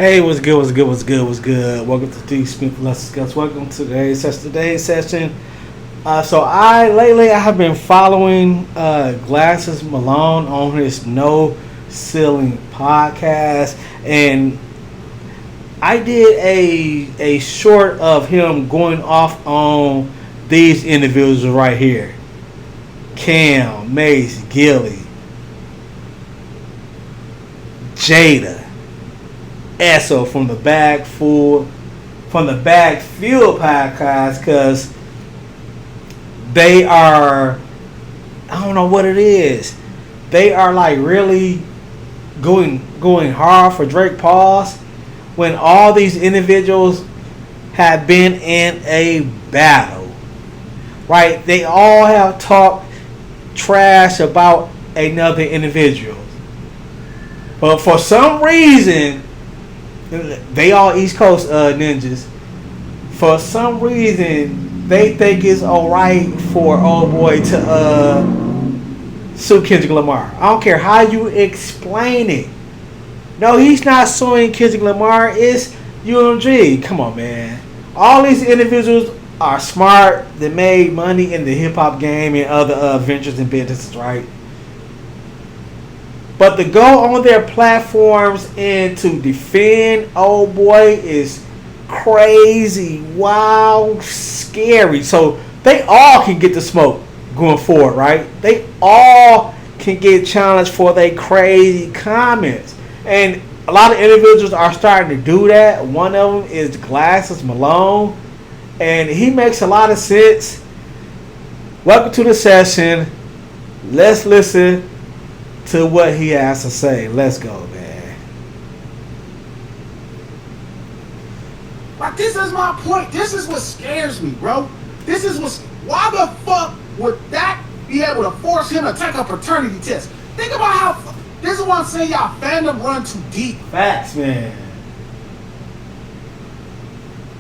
Hey, what's good? What's good? What's good? What's good? Welcome to the Smith Let's Discuss. Welcome to today's session. I have been following Glasses Malone on his No Ceiling podcast, and I did a short of him going off on these individuals right here: Cam, Mace, Gillie, Jada. Esso from the Backfield podcast, because they are, I don't know what it is. They are like really going hard for Drake Paws when all these individuals have been in a battle, right? They all have talked trash about another individual, but for some reason, they all East Coast ninjas. For some reason, they think it's alright for old boy to sue Kendrick Lamar. I don't care how you explain it. No, he's not suing Kendrick Lamar. It's UMG. Come on, man. All these individuals are smart. They made money in the hip hop game and other ventures and businesses, right? But to go on their platforms and to defend old boy is crazy, wild, scary. So they all can get the smoke going forward, right? They all can get challenged for their crazy comments. And a lot of individuals are starting to do that. One of them is Glasses Malone, and he makes a lot of sense. Welcome to the session. Let's listen to what he has to say. Let's go, man. Like, this is my point. This is what scares me, bro. This is what. Why the fuck would that be able to force him to take a paternity test? Think about how. This is what I'm saying. Y'all fandom run too deep. Facts, man.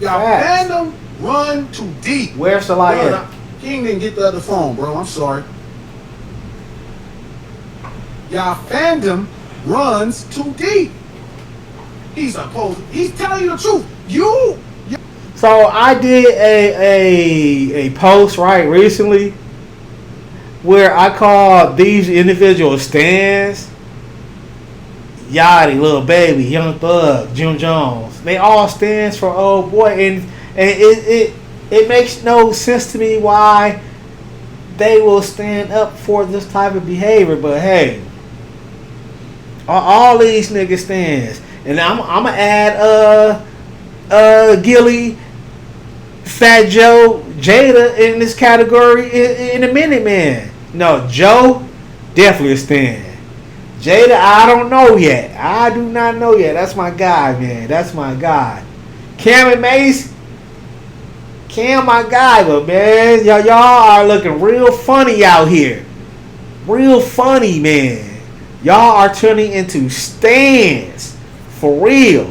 Y'all fandom run too deep. Where's the light? King didn't get the other phone, bro. I'm sorry. Y'all fandom runs too deep. He's telling you the truth. So I did a post right recently where I called these individual stands Yachty, Lil Baby, Young Thug, Jim Jones. They all stands for old boy, and it makes no sense to me why they will stand up for this type of behavior. But hey, all these niggas stands, and I'm gonna add Gillie, Fat Joe, Jada in this category in a minute, man. No, Joe definitely a stand. Jada, I don't know yet. I do not know yet. That's my guy, man. That's my guy. Cam and Mace, Cam, my guy, but man, y'all are looking real funny out here. Real funny, man. Y'all are turning into stands for real.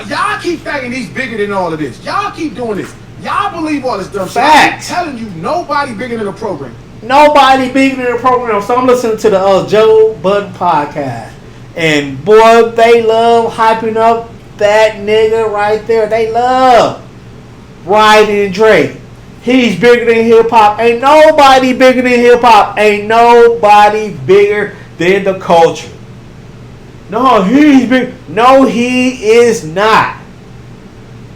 Y'all keep thinking he's bigger than all of this. Y'all keep doing this. Y'all believe all this dumb shit. Facts. I'm telling you, nobody bigger than the program. Nobody bigger than the program. So I'm listening to the Joe Budden podcast, and boy, they love hyping up that nigga right there. They love riding Drake. He's bigger than hip hop. Ain't nobody bigger than hip hop. Ain't nobody bigger than the culture. No, he's big. No, he is not.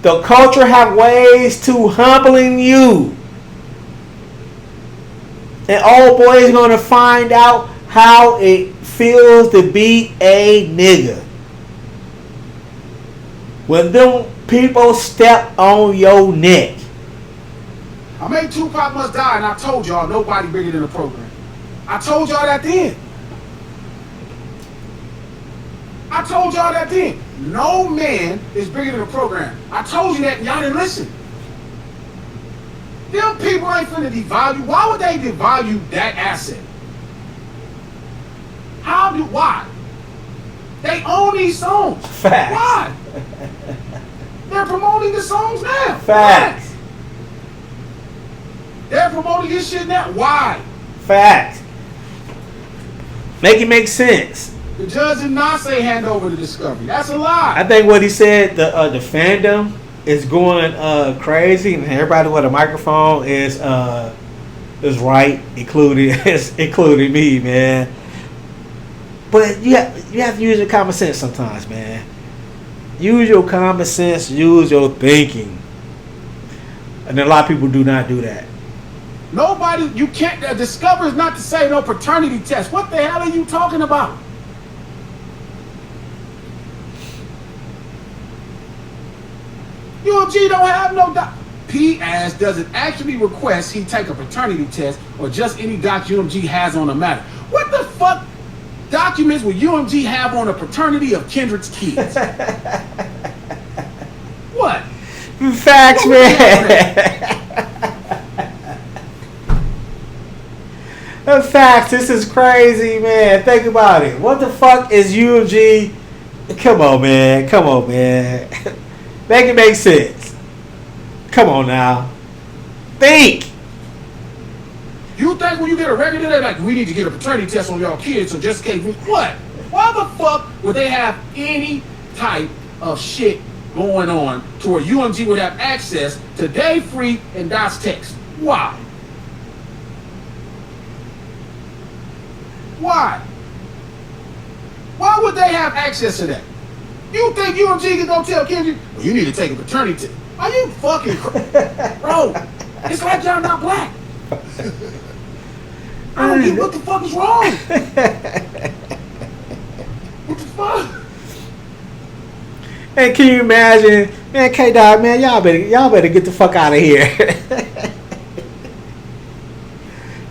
The culture have ways to humbling you. And old boy is gonna find out how it feels to be a nigga. When them people step on your neck. I made Tupac Must Die, and I told y'all nobody bigger than the program. I told y'all that then. No man is bigger than the program. I told you that, and y'all didn't listen. Them people ain't finna devalue. Why would they devalue that asset? Why? They own these songs. Facts. Why? They're promoting the songs now. Facts. Why? They're promoting this shit now. Why? Facts. Make it make sense. The judge did not say hand over the discovery. That's a lie. I think what he said, the fandom is going crazy, and everybody with a microphone is right, including me, man. But you have to use your common sense sometimes, man. Use your common sense. Use your thinking. And a lot of people do not do that. Nobody, you can't. Discover is not to say no paternity test. What the hell are you talking about? UMG don't have no P-Ass doesn't actually request he take a paternity test or just any doc UMG has on the matter. What the fuck documents will UMG have on the paternity of Kendrick's kids? What? Facts, man. Facts. This is crazy, man. Think about it. What the fuck is UMG? Come on, man. Make it make sense. Come on now. Think. You think when you get a record, they're like, we need to get a paternity test on y'all kids, so just in case. What? Why the fuck would they have any type of shit going on to where UMG would have access to Dave Free and Dot's text? Why? Why? Why would they have access to that? You think UMG can go tell Kendrick, well, you need to take a paternity test? Are you fucking bro? It's like y'all not black. I don't get what the fuck is wrong. What the fuck? Hey, can you imagine, man? K-Dog, man, y'all better get the fuck out of here.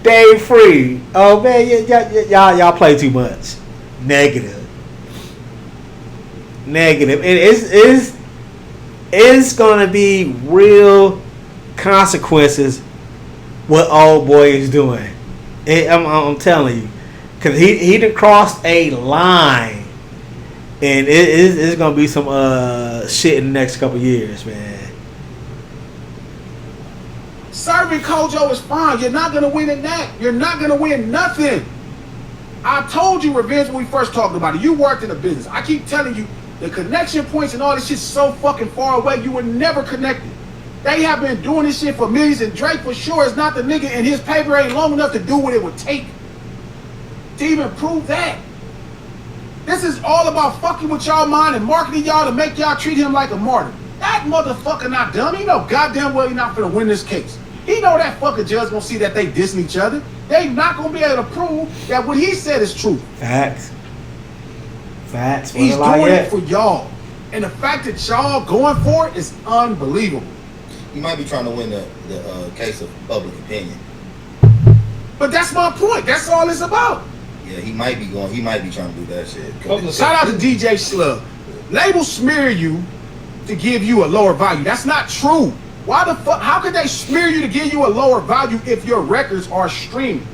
Dave Free, oh man, y'all play too much. Negative. And it's gonna be real consequences what old boy is doing. I'm telling you, because he done crossed a line, and it's gonna be some shit in the next couple years, man. Serving Kojo is fine. You're not gonna win in that. You're not gonna win nothing. I told you, Revenge, when we first talked about it. You worked in a business. I keep telling you, the connection points and all this shit's so fucking far away. You were never connected. They have been doing this shit for millions, and Drake for sure is not the nigga, and his paper ain't long enough to do what it would take to even prove that. This is all about fucking with y'all mind and marketing y'all to make y'all treat him like a martyr. That motherfucker not dumb. He know goddamn well he not gonna win this case. He know that fucking judge gonna see that they dissing each other. They not gonna be able to prove that what he said is true. Facts. He's doing it for y'all. And the fact that y'all going for it is unbelievable. He might be trying to win the case of public opinion. But that's my point. That's all it's about. Yeah, he might be trying to do that shit. Shout out to DJ Slug. Labels smear you to give you a lower value. That's not true. Why the fuck? How could they smear you to give you a lower value if your records are streaming?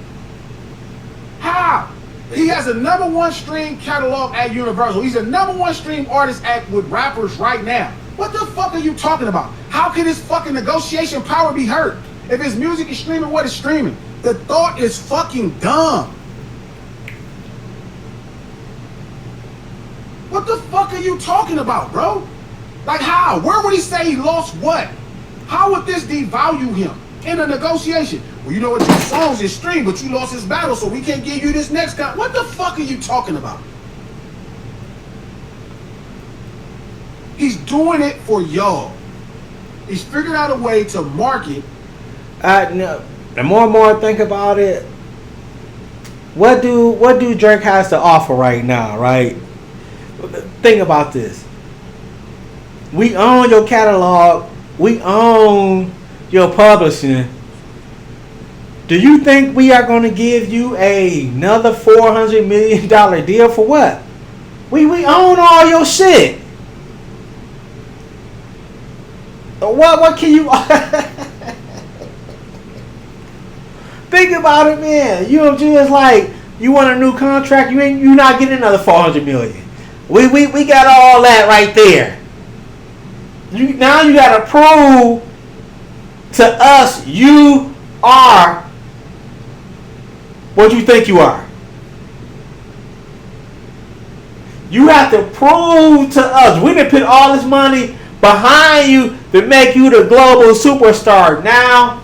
How? He has a #1 stream catalog at Universal. He's a #1 stream artist with rappers right now. What the fuck are you talking about? How can his fucking negotiation power be hurt if his music is streaming what is streaming? The thought is fucking dumb. What the fuck are you talking about, bro? Like how? Where would he say he lost what? How would this devalue him in a negotiation? Well, you know what, your songs is streamed, but you lost his battle, so we can't give you this next guy. What the fuck are you talking about? He's doing it for y'all. He's figured out a way to market. No, the more and more I think about it, what do Drake has to offer right now, right? Think about this. We own your catalog. We own your publishing. Do you think we are going to give you another $400 million deal for what? We own all your shit. What can you think about it, man? You just like, you want a new contract, you're not getting another $400 million. We got all that right there. Now you got to prove to us you are what you think you are. You have to prove to us. We didn't put all this money behind you to make you the global superstar. Now,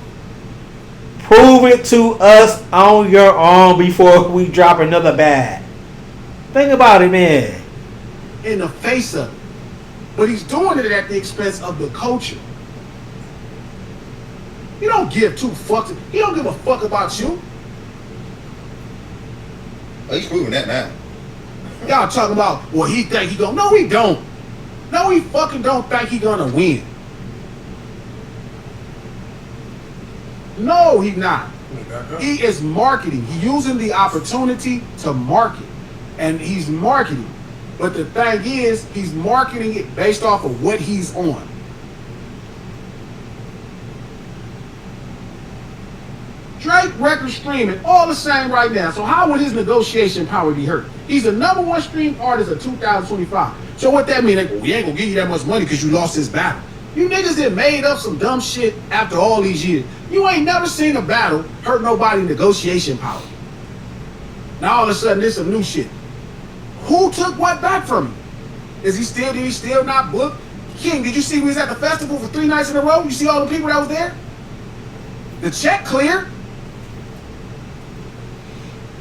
prove it to us on your own before we drop another bag. Think about it, man. In the face of it. But he's doing it at the expense of the culture. He don't give two fucks. He don't give a fuck about you. Oh, he's proving that now. Y'all talking about, well, he think he gonna. No, he don't. No, he fucking don't think he gonna win. No, he not. He is marketing. He using the opportunity to market. And he's marketing. But the thing is, he's marketing it based off of what he's on. Drake record streaming all the same right now. So how would his negotiation power be hurt? He's the number one stream artist of 2025. So what that mean? Like, well, we ain't gonna give you that much money because you lost this battle. You niggas that made up some dumb shit after all these years. You ain't never seen a battle hurt nobody negotiation power. Now all of a sudden there's some new shit. Who took what back from him? Did he still not book? King, did you see we was at the festival for 3 nights in a row? You see all the people that was there? The check cleared.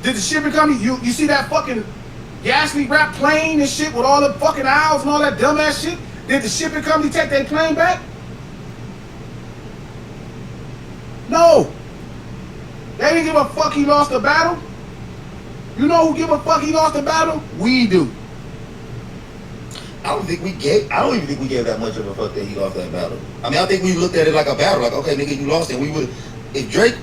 Did the shipping company, you see that fucking ghastly rap plane and shit with all the fucking aisles and all that dumbass shit? Did the shipping company take their plane back? No. They didn't give a fuck he lost the battle. You know who give a fuck he lost the battle? We do. I don't even think we gave that much of a fuck that he lost that battle. I mean, I think we looked at it like a battle. Like, okay, nigga, you lost it. We would, if Drake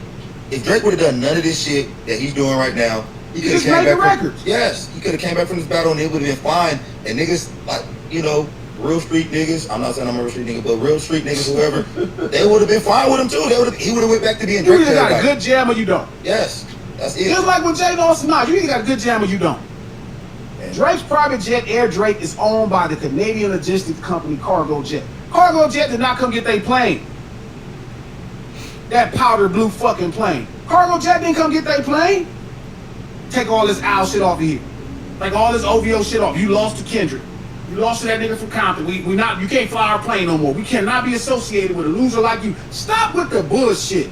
would have done none of this shit that he's doing right now, he could have came back. Yes, he could have came back from this battle and it would have been fine. And niggas, like, you know, real street niggas. I'm not saying I'm a real street nigga, but real street niggas, whoever, they would have been fine with him too. He would have went back to being Drake. You either got a good jam or you don't. Yes, that's it. Just like when Jay lost tonight, you either got a good jam or you don't. Man. Drake's private jet, Air Drake, is owned by the Canadian logistics company Cargo Jet. Cargo Jet did not come get their plane. That powder blue fucking plane. Cargo Jet didn't come get their plane. Take all this owl shit off of here. Like all this OVO shit off. You lost to Kendrick. You lost to that nigga from Compton. We not. You can't fly our plane no more. We cannot be associated with a loser like you. Stop with the bullshit.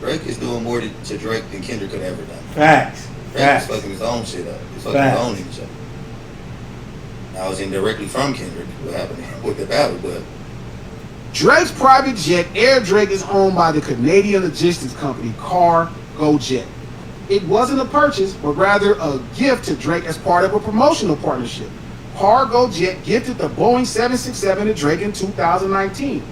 Drake is doing more to Drake than Kendrick could ever done. Facts. Drake is fucking his own shit up. He's fucking his own each other. I was indirectly from Kendrick. What happened with the battle, but Drake's private jet, Air Drake, is owned by the Canadian logistics company Cargo Jet. It wasn't a purchase, but rather a gift to Drake as part of a promotional partnership. Cargo Jet gifted the Boeing 767 to Drake in 2019.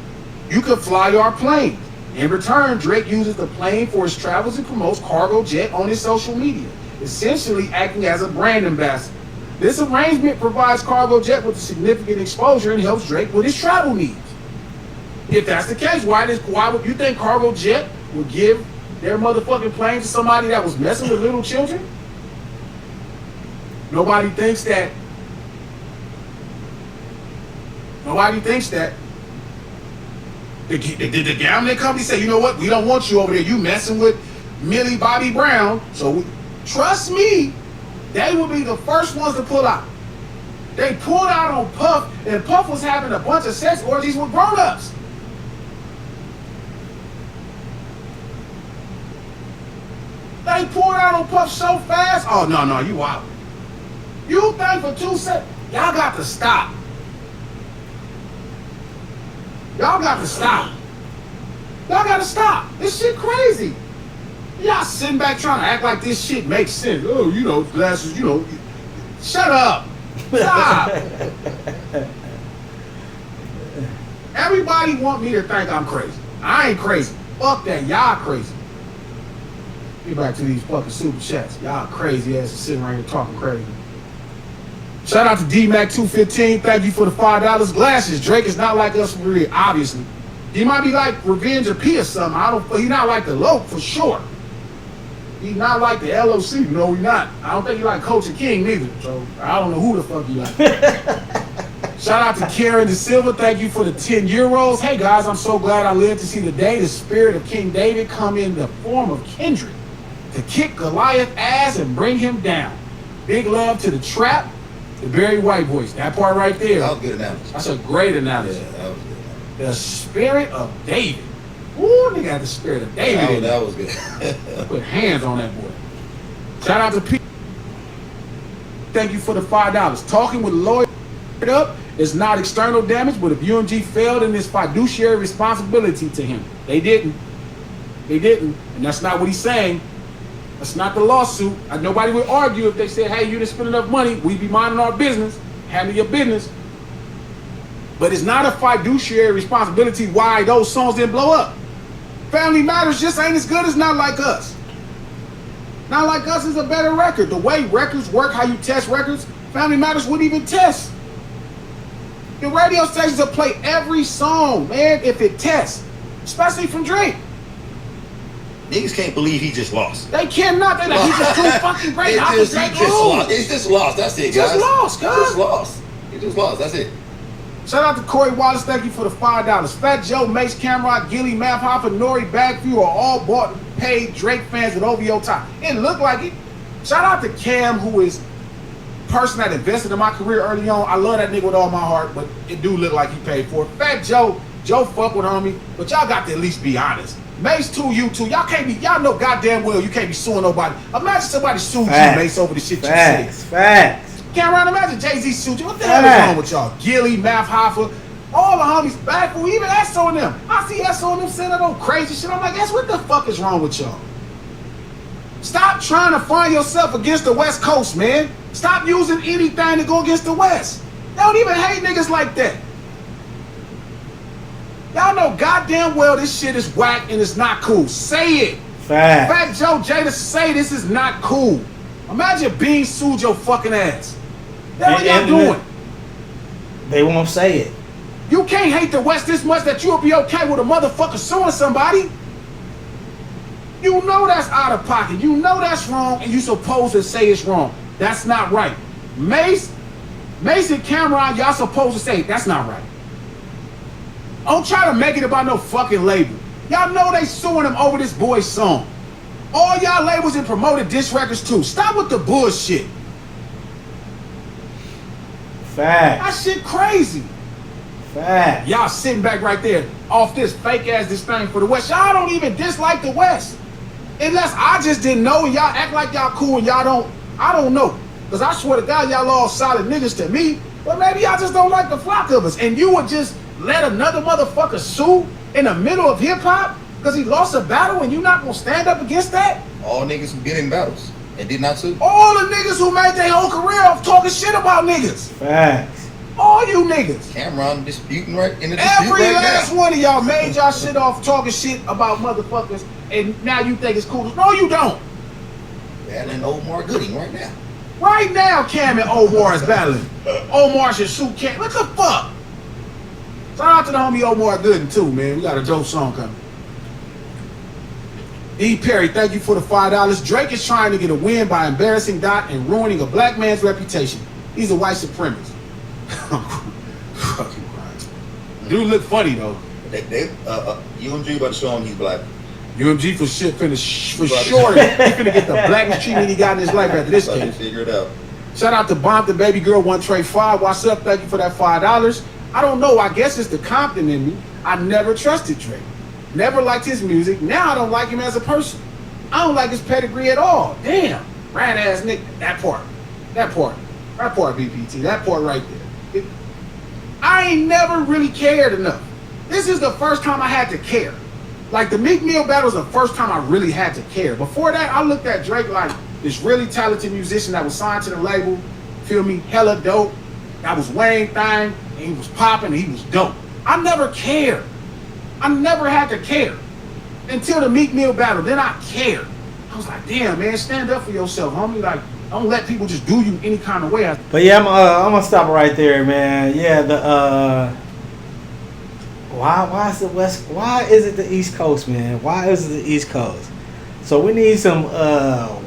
You could fly our plane. In return, Drake uses the plane for his travels and promotes Cargo Jet on his social media, essentially acting as a brand ambassador. This arrangement provides Cargo Jet with significant exposure and helps Drake with his travel needs. If that's the case, why would you think Cargo Jet would give their motherfucking plane to somebody that was messing with little children? Nobody thinks that. Did the gambling company say, you know what, we don't want you over there. You messing with Millie Bobby Brown. So trust me, they will be the first ones to pull out. They pulled out on Puff, and Puff was having a bunch of sex orgies with grown-ups. They pulled out on Puff so fast. Oh, no, you wild. You think for 2 seconds, y'all got to stop. Y'all got to stop. Y'all got to stop. This shit crazy. Y'all sitting back trying to act like this shit makes sense. Oh, you know, glasses, you know. Shut up. Stop. Everybody want me to think I'm crazy. I ain't crazy. Fuck that. Y'all crazy. Get back to these fucking super chats. Y'all crazy asses sitting around here talking crazy. Shout out to DMAC215. Thank you for the $5 glasses. Drake is not like us for real, obviously. He might be like Revenge or P or something. He not like the Loc for sure. He not like the LOC. No, he not. I don't think he like Coach and King neither. So I don't know who the fuck he like. Shout out to Karen De Silva. Thank you for the 10 euros. Hey guys, I'm so glad I lived to see the day the spirit of King David come in the form of Kendrick to kick Goliath ass and bring him down. Big love to the Trap. The Barry White voice. That part right there. That was good analogy. That's a great analogy. Yeah, that was good. The spirit of David. Ooh, nigga had the spirit of David in it. That was good. Put hands on that boy. Shout out to Pete. Thank you for the $5. Talking with lawyer up is not external damage, but if UMG failed in his fiduciary responsibility to him, they didn't. They didn't, and that's not what he's saying. That's not the lawsuit. Nobody would argue if they said, hey, you didn't spend enough money, we'd be minding our business, handle your business. But it's not a fiduciary responsibility why those songs didn't blow up. Family Matters just ain't as good as Not Like Us. Not Like Us is a better record. The way records work, how you test records, Family Matters wouldn't even test. The radio stations will play every song, man, if it tests, especially from Drake. Niggas can't believe he just lost. They cannot. They're like, he's just too fucking great. He just lost. It's just lost. That's it, guys. Just lost, guys. He just lost. He just lost. That's it. Shout out to Corey Wallace. Thank you for the $5. Fat Joe, Mace, Cameron, Gillie, Math Hopper, Nori, Bagview are all bought and paid Drake fans with OVO time. It looked like it. Shout out to Cam, who is a person that invested in my career early on. I love that nigga with all my heart, but it do look like he paid for it. Fat Joe fuck with homie, but y'all got to at least be honest. Mace 2, you 2. Y'all can't be, y'all know goddamn well you can't be suing nobody. Imagine somebody sued you, Mace, over the shit you said. Facts. Cameron, imagine Jay-Z sued you. What the hell is wrong with y'all? Gillie, Math Hoffa, all the homies back, even Esso and them. I see Esso and them saying that old crazy shit. I'm like, that's what the fuck is wrong with y'all? Stop trying to find yourself against the West Coast, man. Stop using anything to go against the West. They don't even hate niggas like that. Y'all know goddamn well this shit is whack and it's not cool. Say it. Fat Joe Jada, say this is not cool. Imagine Bean sued your fucking ass. That's what y'all doing. They won't say it. You can't hate the West this much that you'll be okay with a motherfucker suing somebody. You know that's out of pocket. You know that's wrong, and you supposed to say it's wrong. That's not right. Mace and Cameron, y'all supposed to say that's not right. Don't try to make it about no fucking label. Y'all know they suing him over this boy's song. All y'all labels and promoted diss records too. Stop with the bullshit. Facts. That shit crazy. Facts. Y'all sitting back right there off this fake ass disdain for the West. Y'all don't even dislike the West. Unless I just didn't know and y'all act like y'all cool and y'all don't. I don't know. Because I swear to God, y'all all solid niggas to me. But maybe y'all just don't like the flock of us. And you would just let another motherfucker sue in the middle of hip hop because he lost a battle and you not gonna stand up against that? All niggas who been in battles and did not sue. All the niggas who made their whole career off talking shit about niggas. Facts. All you niggas. Cameron disputing right in the dispute Every right last now. one of y'all made y'all shit off talking shit about motherfuckers and now you think it's cool. No, you don't. Battling Omar Gooding right now. Right now, Cam and Omar is battling. Omar should shoot Cam. What the fuck? Shout out to the homie Omar Gooden too, man. We got a dope song coming. E. Perry, thank you for the $5. Drake is trying to get a win by embarrassing Dot and ruining a black man's reputation. He's a white supremacist. Fucking Christ. Dude look funny though. UMG about to show him he's black. UMG for shit for sure. He finna get the blackest treatment he got in his life after this case. Figure it out. Shout out to Bomb the Baby Girl 1Trey5. What's up? Thank you for that $5. I don't know. I guess it's the Compton in me. I never trusted Drake. Never liked his music. Now I don't like him as a person. I don't like his pedigree at all. Damn. Rat ass nigga. That part, BPT. That part right there. I ain't never really cared enough. This is the first time I had to care. Like the Meek Mill battle was the first time I really had to care. Before that, I looked at Drake like this really talented musician that was signed to the label. Feel me? Hella dope. That was Wayne thing. And he was popping. And he was dope. I never cared. I never had to care until the Meek Mill battle. Then I cared. I was like, damn, man, stand up for yourself, homie. Like, don't let people just do you any kind of way. But yeah, I'm gonna stop right there, man. Yeah, why is the West? Why is it the East Coast, man? Why is it the East Coast? So we need some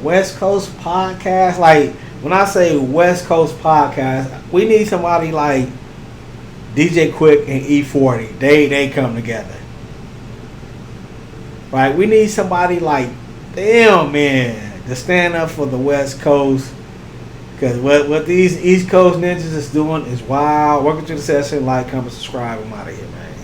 West Coast podcast. Like when I say West Coast podcast, we need somebody like DJ Quick and E40. They come together. Right? We need somebody like them, man, to stand up for the West Coast Because what these East Coast ninjas is doing is wild. Welcome to the session. Like, comment, subscribe. I'm out of here, man.